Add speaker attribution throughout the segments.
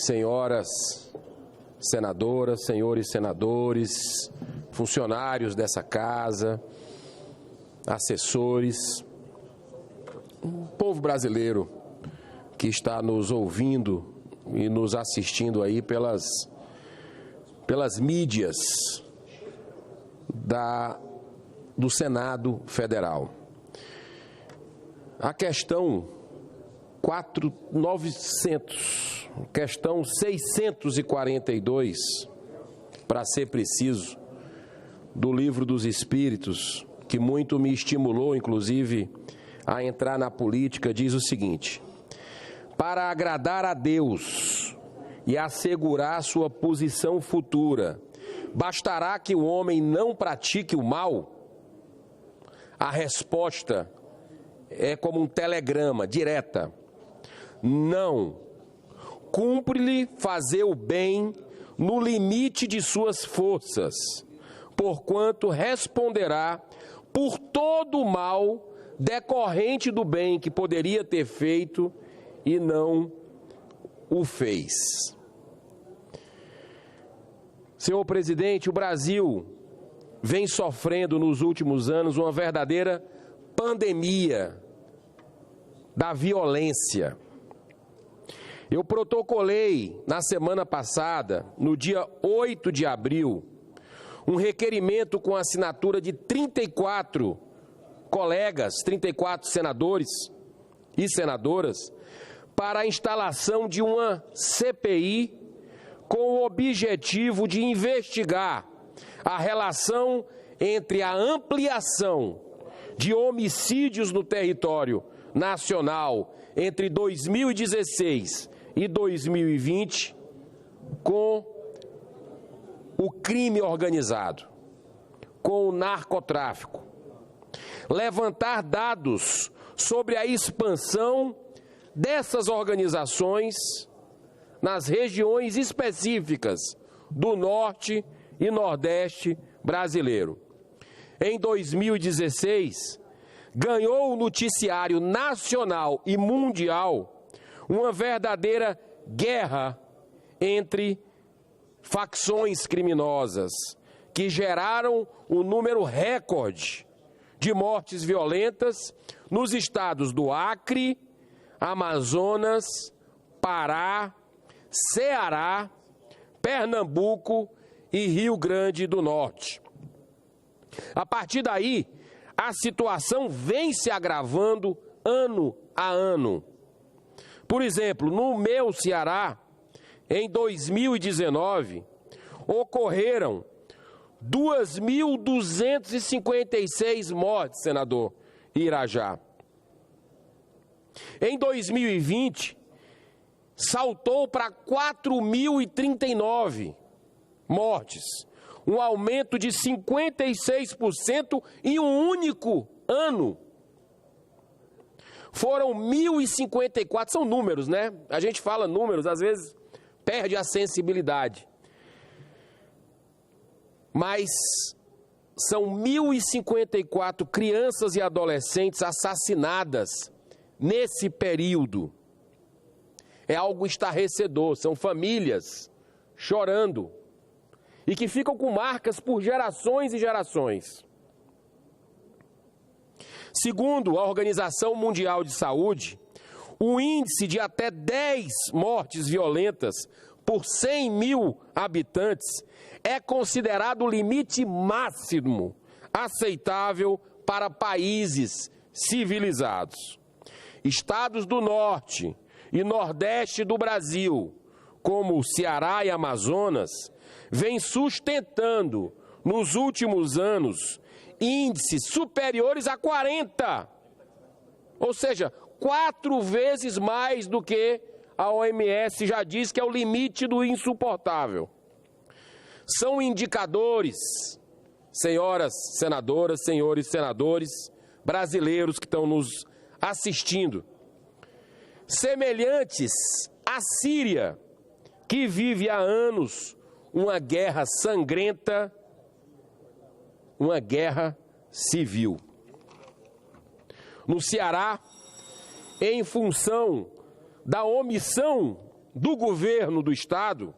Speaker 1: senhoras senadoras, senhores senadores, funcionários dessa casa, assessores, o povo brasileiro que está nos ouvindo e nos assistindo aí pelas mídias do Senado Federal. A questão 642, para ser preciso, do Livro dos Espíritos, que muito me estimulou, inclusive, a entrar na política, diz o seguinte: para agradar a Deus e assegurar sua posição futura, bastará que o homem não pratique o mal? A resposta é como um telegrama, direta: não. Cumpre-lhe fazer o bem no limite de suas forças, porquanto responderá por todo o mal decorrente do bem que poderia ter feito e não o fez. Senhor presidente, o Brasil vem sofrendo nos últimos anos uma verdadeira pandemia da violência. Eu protocolei na semana passada, no dia 8 de abril, um requerimento com assinatura de 34 colegas, 34 senadores e senadoras, para a instalação de uma CPI com o objetivo de investigar a relação entre a ampliação de homicídios no território nacional entre 2016 e 2020 com o crime organizado, com o narcotráfico. Levantar dados sobre a expansão dessas organizações nas regiões específicas do Norte e Nordeste brasileiro. Em 2016, ganhou o noticiário nacional e mundial uma verdadeira guerra entre facções criminosas que geraram um número recorde de mortes violentas nos estados do Acre, Amazonas, Pará, Ceará, Pernambuco e Rio Grande do Norte. A partir daí, a situação vem se agravando ano a ano. Por exemplo, no meu Ceará, em 2019, ocorreram 2.256 mortes, senador Irajá. Em 2020, saltou para 4.039 mortes, um aumento de 56% em um único ano. Foram 1.054, são números, né? A gente fala números, às vezes perde a sensibilidade. Mas são 1.054 crianças e adolescentes assassinadas nesse período. É algo estarrecedor, são famílias chorando e que ficam com marcas por gerações e gerações. Segundo a Organização Mundial de Saúde, o índice de até 10 mortes violentas por 100 mil habitantes é considerado o limite máximo aceitável para países civilizados. Estados do Norte e Nordeste do Brasil, como o Ceará e Amazonas, vêm sustentando nos últimos anos índices superiores a 40, ou seja, 4 vezes mais do que a OMS já diz que é o limite do insuportável. São indicadores, senhoras senadoras, senhores senadores, brasileiros que estão nos assistindo, semelhantes à Síria, que vive há anos uma guerra sangrenta, uma guerra civil. No Ceará, em função da omissão do governo do estado,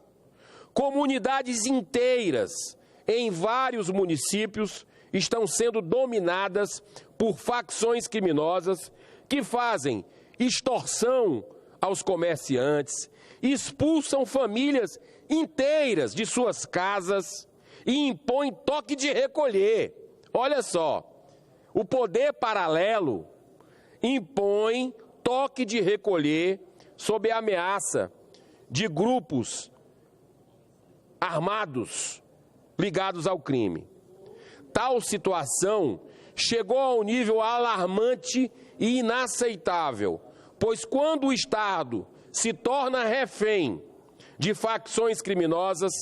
Speaker 1: comunidades inteiras em vários municípios estão sendo dominadas por facções criminosas que fazem extorsão aos comerciantes, expulsam famílias inteiras de suas casas e impõem toque de recolher. Olha só, o poder paralelo impõe toque de recolher sob a ameaça de grupos armados ligados ao crime. Tal situação chegou a um nível alarmante e inaceitável, pois quando o Estado se torna refém de facções criminosas,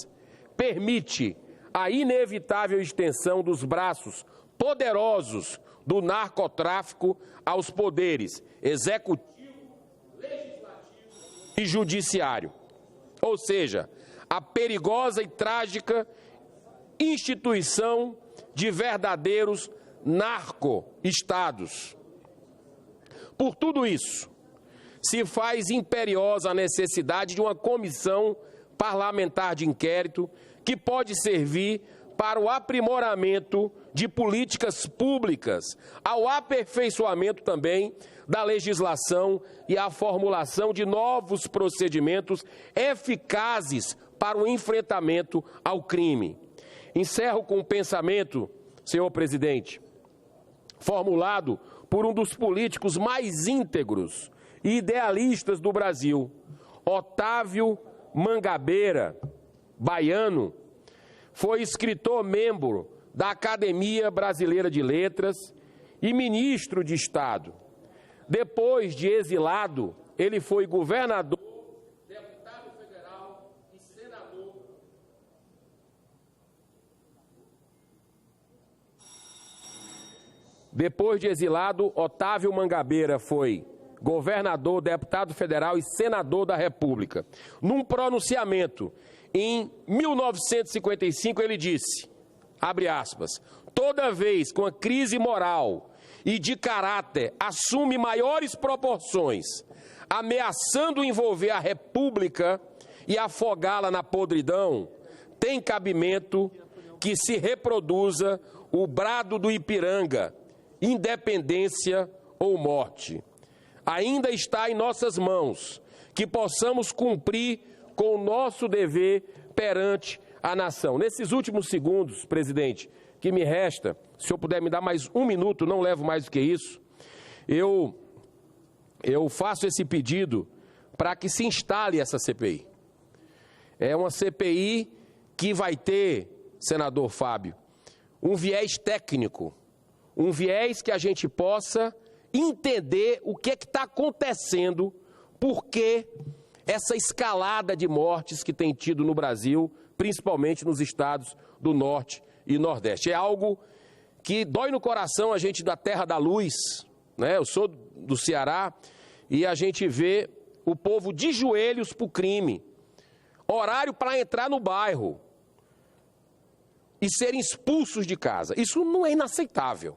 Speaker 1: permite a inevitável extensão dos braços poderosos do narcotráfico aos poderes executivo, legislativo e judiciário. Ou seja, a perigosa e trágica instituição de verdadeiros narco-estados. Por tudo isso, se faz imperiosa a necessidade de uma comissão parlamentar de inquérito que pode servir para o aprimoramento de políticas públicas, ao aperfeiçoamento também da legislação e à formulação de novos procedimentos eficazes para o enfrentamento ao crime. Encerro com um pensamento, senhor presidente, formulado por um dos políticos mais íntegros e idealistas do Brasil, Otávio Mangabeira, baiano, foi escritor membro da Academia Brasileira de Letras e ministro de Estado. Depois de exilado, ele foi governador, deputado federal e senador. Depois de exilado, Otávio Mangabeira foi governador, deputado federal e senador da República. Num pronunciamento em 1955, ele disse, abre aspas, toda vez que uma crise moral e de caráter assume maiores proporções, ameaçando envolver a República e afogá-la na podridão, tem cabimento que se reproduza o brado do Ipiranga, independência ou morte. Ainda está em nossas mãos que possamos cumprir com o nosso dever perante a nação. Nesses últimos segundos, presidente, que me resta, se o senhor puder me dar mais um minuto, não levo mais do que isso, eu faço esse pedido para que se instale essa CPI. É uma CPI que vai ter, senador Fábio, um viés técnico, um viés que a gente possa entender o que está acontecendo, por que essa escalada de mortes que tem tido no Brasil, principalmente nos estados do Norte e Nordeste. É algo que dói no coração, a gente da terra da luz, né? Eu sou do Ceará e a gente vê o povo de joelhos para o crime, horário para entrar no bairro e serem expulsos de casa. Isso não é inaceitável.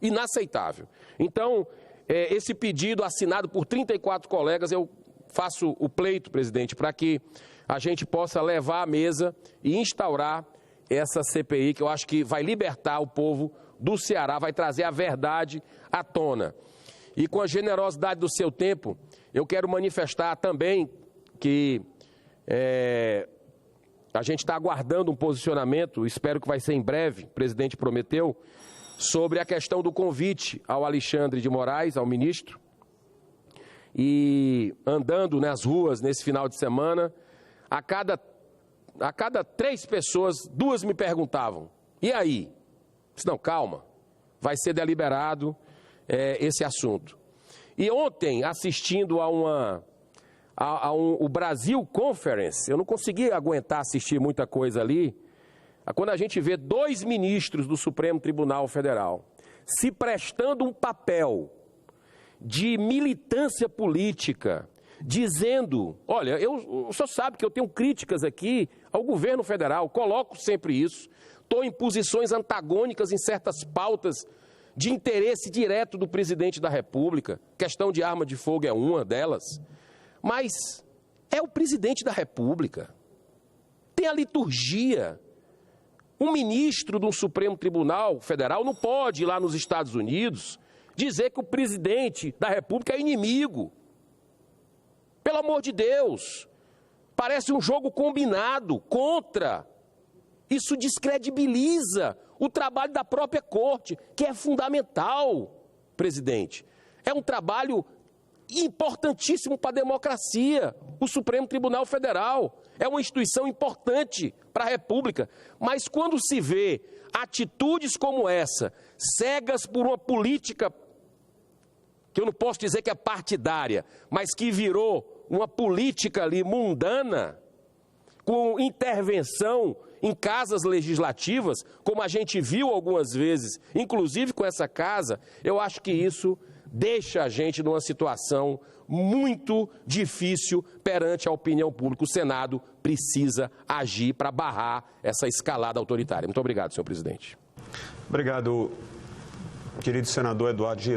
Speaker 1: Inaceitável. Então, esse pedido assinado por 34 colegas, eu faço o pleito, presidente, para que a gente possa levar à mesa e instaurar essa CPI, que eu acho que vai libertar o povo do Ceará, vai trazer a verdade à tona. E com a generosidade do seu tempo, eu quero manifestar também que a gente está aguardando um posicionamento, espero que vai ser em breve, o presidente prometeu, sobre a questão do convite ao Alexandre de Moraes, ao ministro, e andando nas ruas nesse final de semana, a cada 3 pessoas, 2 me perguntavam, e aí? Disse, não, calma, vai ser deliberado esse assunto. E ontem, assistindo o Brasil Conference, eu não consegui aguentar assistir muita coisa ali, quando a gente vê 2 ministros do Supremo Tribunal Federal se prestando um papel de militância política, dizendo, olha, o senhor sabe que eu tenho críticas aqui ao governo federal, coloco sempre isso, estou em posições antagônicas em certas pautas de interesse direto do presidente da República, questão de arma de fogo é uma delas, mas é o presidente da República. Tem a liturgia. Um ministro do Supremo Tribunal Federal não pode ir lá nos Estados Unidos dizer que o presidente da República é inimigo. Pelo amor de Deus, parece um jogo combinado contra. Isso descredibiliza o trabalho da própria corte, que é fundamental, presidente. É um trabalho importantíssimo para a democracia, o Supremo Tribunal Federal. É uma instituição importante para a República. Mas quando se vê atitudes como essa, cegas por uma política, que eu não posso dizer que é partidária, mas que virou uma política ali mundana, com intervenção em casas legislativas, como a gente viu algumas vezes, inclusive com essa casa, eu acho que isso deixa a gente numa situação muito difícil perante a opinião pública. O Senado precisa agir para barrar essa escalada autoritária. Muito obrigado, senhor presidente.
Speaker 2: Obrigado, querido senador Eduardo Girão.